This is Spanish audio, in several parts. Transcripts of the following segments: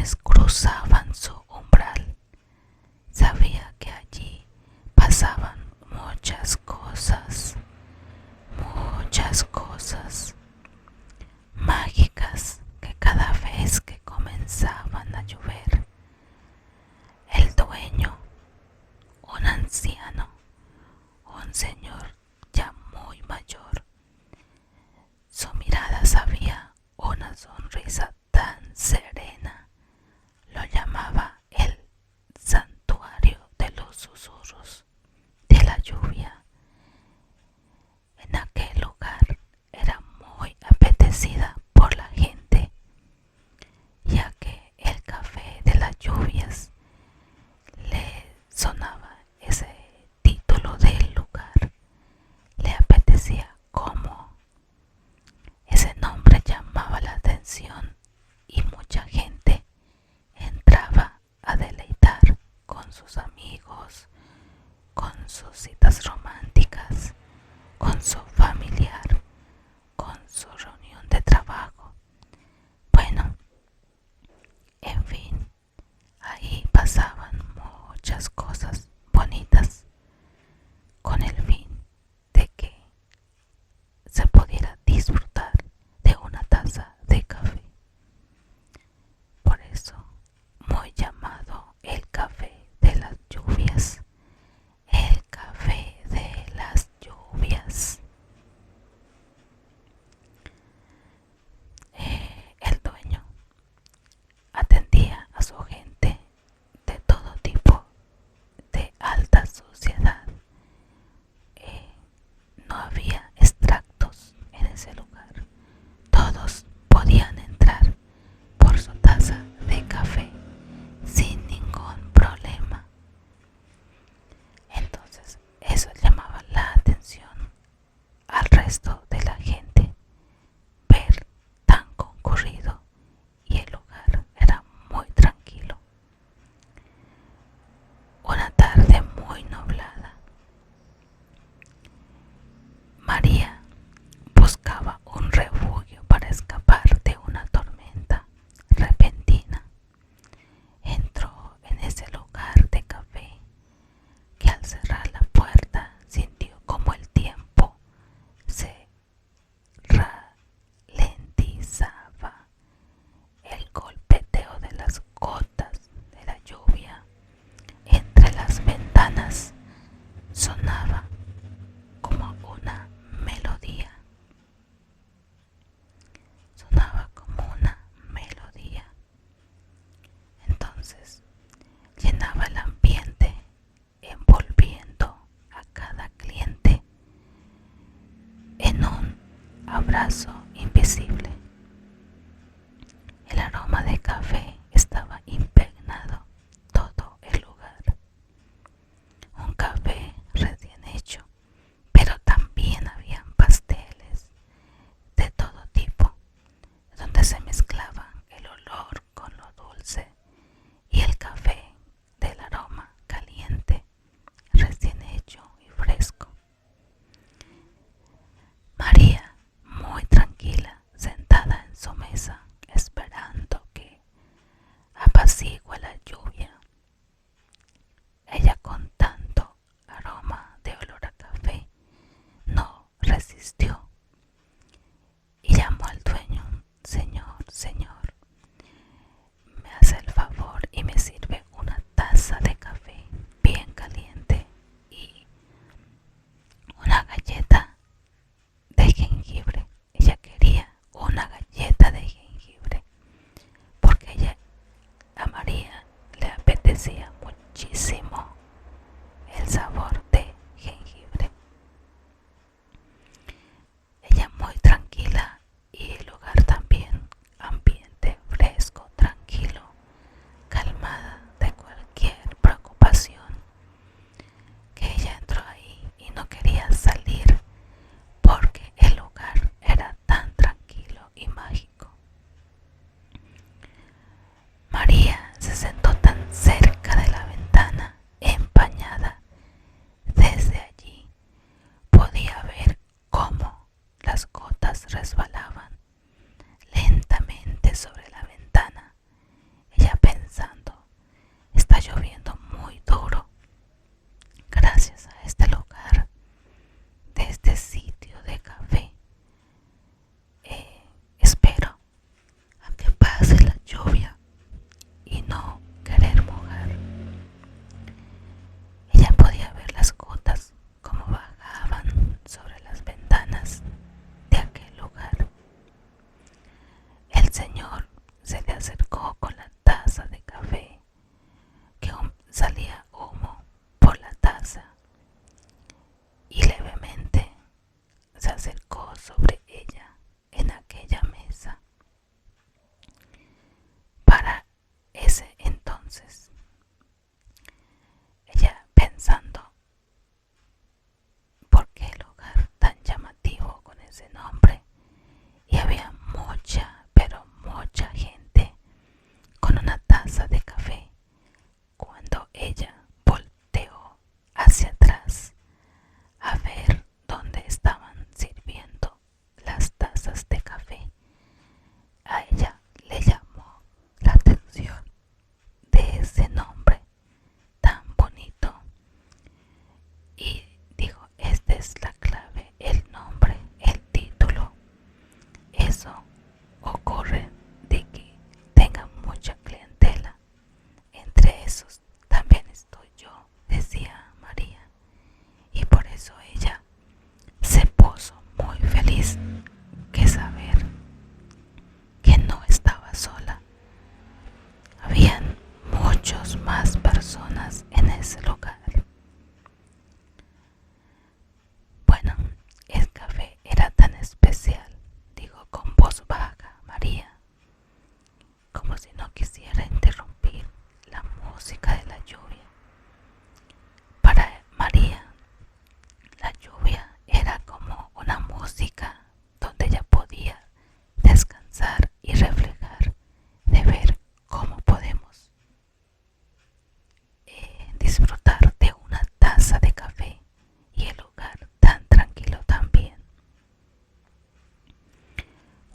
quienes cruzaban su umbral. Sabía que allí pasaban muchas cosas mágicas, que cada vez que comenzaban a llover, el dueño, un anciano, un señor ya muy mayor, su mirada sabía una sonrisa tan serena, lo llamaba el santuario de los susurros de la lluvia. En aquel lugar era muy apetecida por la gente, ya que el café de las lluvias le sonaba ese título del lugar. Le apetecía como ese nombre llamaba la atención y mucha gente entraba a deleitar con sus amigos, con sus citas románticas, con su familiar, con su reunión de trabajo. Bueno, en fin, ahí pasaban muchas cosas bonitas con el fin de que se pudiera disfrutar de una taza de café. Por eso, muy llamado el café de las lluvias. El café de las lluvias. El dueño atendía a su gente de todo tipo, de alta sociedad. No había extractos en ese lugar. Todos podían entrar por su taza de café sin ningún problema. Entonces eso llamaba la atención al resto de la gente, ver tan concurrido, y el lugar era muy tranquilo. Una tarde muy nublada, María buscaba un refugio para escapar de una tormenta repentina. Entró en ese lugar de café, que al cerrar la puerta sintió como el tiempo se ralentizaba. El golpeteo de las gotas de la lluvia entre las ventanas sonaba como una melodía. Sonaba como una melodía. Entonces llenaba el ambiente, envolviendo a cada cliente en un abrazo invisible. El aroma de café estaba impregnado todo el lugar. Un café recién hecho, pero también habían pasteles de todo tipo, donde se mezclaban el olor con lo dulce y el café del aroma caliente, recién hecho y fresco. María, muy tranquila, sentada en su mesa, esperando que apacigüe la lluvia. Ella, con tanto aroma de olor a café, no resistió y llamó al dueño. Señor, me hace el favor y me sirve una taza de café bien caliente y una galleta de jengibre. Ella quería una galleta de jengibre porque a María le apetecía muchísimo el sabor de jengibre. Ella, muy tranquila, y el lugar también, ambiente fresco, tranquilo, calmada de cualquier preocupación, que ella entró ahí y no quería salir porque el lugar era tan tranquilo y mágico. María se sentó tan cerca de la ventana empañada. Desde allí podía ver cómo las gotas resbalaban lentamente sobre la ventana. Ella taza de café cuando ella volteó hacia atrás a ver dónde estaban sirviendo las tazas de café. A ella le llamó la atención de ese nombre tan bonito y dijo, esta es la clave, el nombre, el título. Eso ocurre de que tenga mucha clientela. Entre esos también estoy yo, decía María, y por eso ella se puso muy feliz que saber que no estaba sola. Habían muchas más personas en ese lugar. Bueno, el café era tan especial, dijo con voz baja María, como si no quisiera interrumpir la música de la lluvia. Para María, la lluvia era como una música donde ella podía descansar y reflejar, de ver cómo podemos disfrutar de una taza de café y el lugar tan tranquilo también.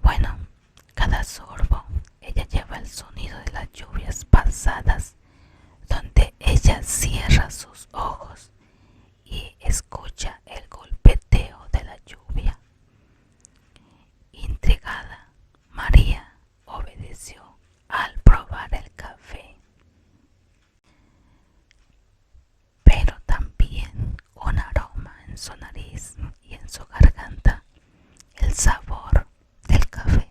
Bueno, cada sorbo ella lleva el sonido de las lluvias pasadas, donde ella cierra sus ojos y escucha el golpeteo de la lluvia. Intrigada, María obedeció al probar el café, pero también un aroma en su nariz y en su garganta. El sabor del café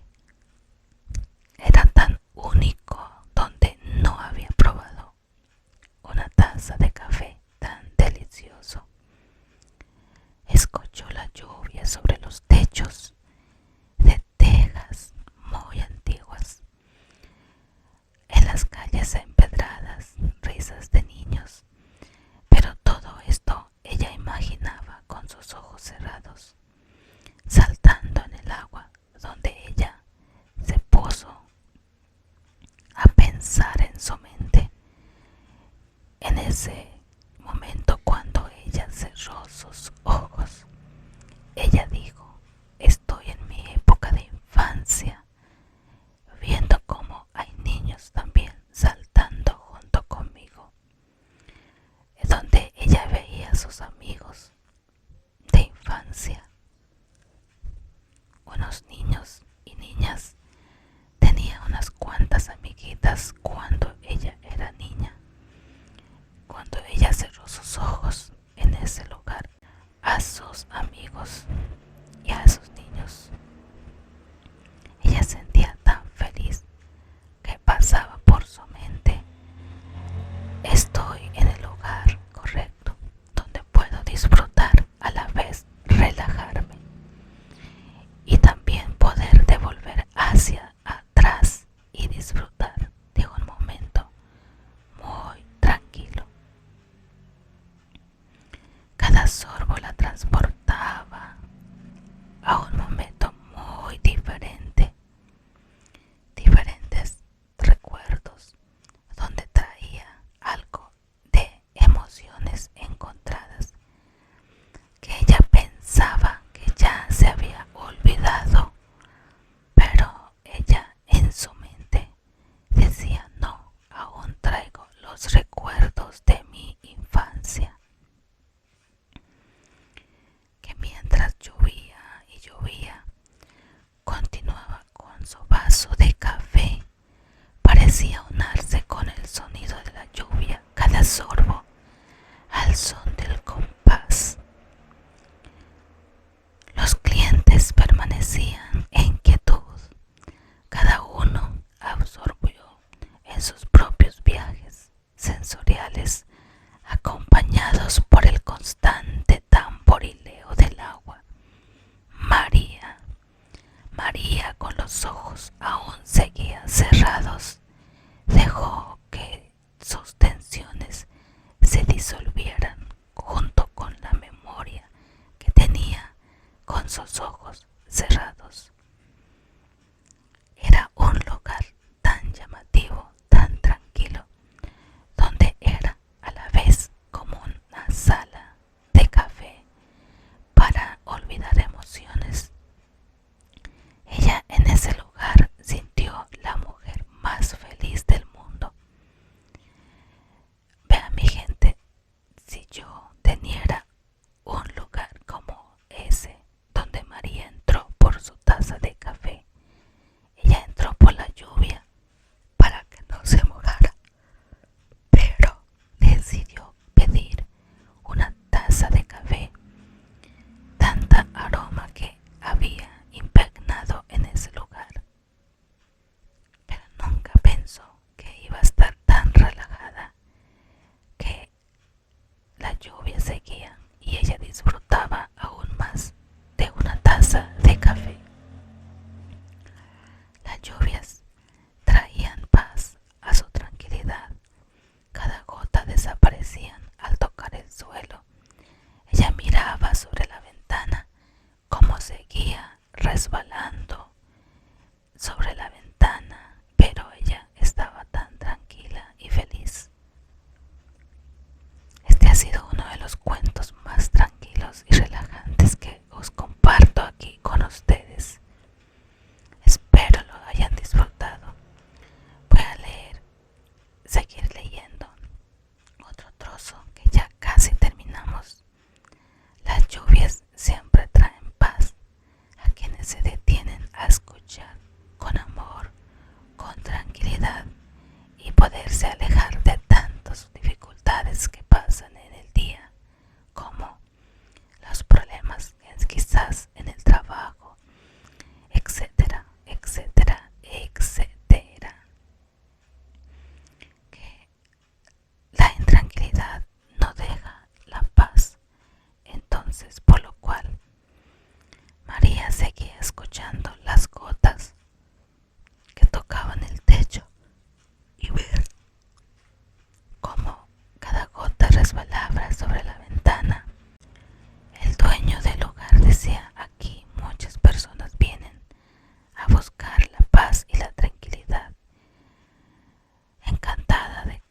era tan único, donde no había probado una taza de café tan delicioso. Escuchó la lluvia sobre los techos de tejas muy antiguas, en las calles empedradas, risas de niños, pero todo esto ella imaginaba con sus ojos cerrados, saltando en el agua, donde ella se puso a pensar en su mente. En ese momento, cuando ella cerró sus ojos, ella dijo, estoy en mi época de infancia, viendo cómo hay niños también saltando junto conmigo, donde ella veía a sus amigos de infancia, unos niños y niñas. Tenía unas cuantas amiguitas cuando ella era niña. Cuando ella cerró sus ojos en ese lugar, a sus amigos y a sus niños, ella sentía tan feliz que pasaba por su mente, estoy en el lugar correcto, donde puedo disfrutar, a la vez relajarme y también poder devolver hacia atrás y disfrutar de un momento muy tranquilo. Cada sorbo la transportaba a un momento muy diferente, diferentes recuerdos, donde traía algo de emociones encontradas que ella pensaba que ya se había olvidado, pero ella en su mente decía, no, aún traigo los recuerdos de mi infancia. Que mientras llovía y llovía, continuaba con su vaso de café. Parecía unarse con el sonido de la lluvia, cada sorbo al son del compás. Los clientes permanecían en quietud, cada uno absorbió en sus propios viajes sensoriales, acompañados por el constante tamborileo del agua. María, con los ojos aún seguía cerrados, dejó que sus tensiones se disolvieran junto con la memoria que tenía con sus ojos cerrados. Era un lugar tan llamativo, tan tranquilo, seguir leyendo otro trozo que ya casi terminamos. Las lluvias siempre traen paz a quienes se detienen a escuchar con amor, con tranquilidad y poderse alejar de tantas dificultades que pasan en el día, como los problemas quizás en el trabajo, etcétera, etcétera, etcétera. Que la intranquilidad no deja la paz. Entonces, por lo cual, María seguía escuchando las gotas que tocaban el techo y ver cómo cada gota resbalaba sobre la ventana. El dueño del lugar decía: aquí muchas personas vienen a buscar la paz y la tranquilidad. Encantada de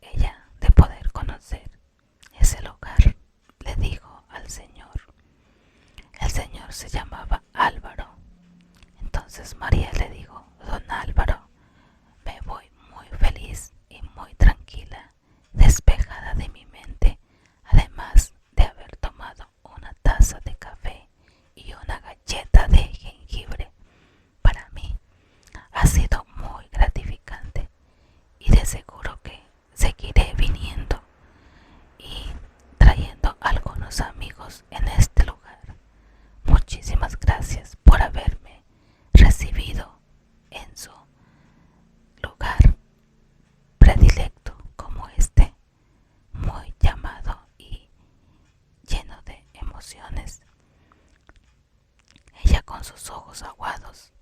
ella de poder conocer ese lugar, le dijo al señor. El señor se llamaba Álvaro. Entonces María le dijo: don Álvaro, me voy muy feliz y muy tranquila, despejada de mi mente, además de haber tomado una taza de café y una galleta de jengibre. Para mí ha sido muy gratificante y de seguro que seguiré viniendo y trayendo algunos amigos en este lugar. Muchísimas gracias por haberme recibido en su lugar predilecto como este, muy llamado y lleno de emociones. Ella, con sus ojos aguados,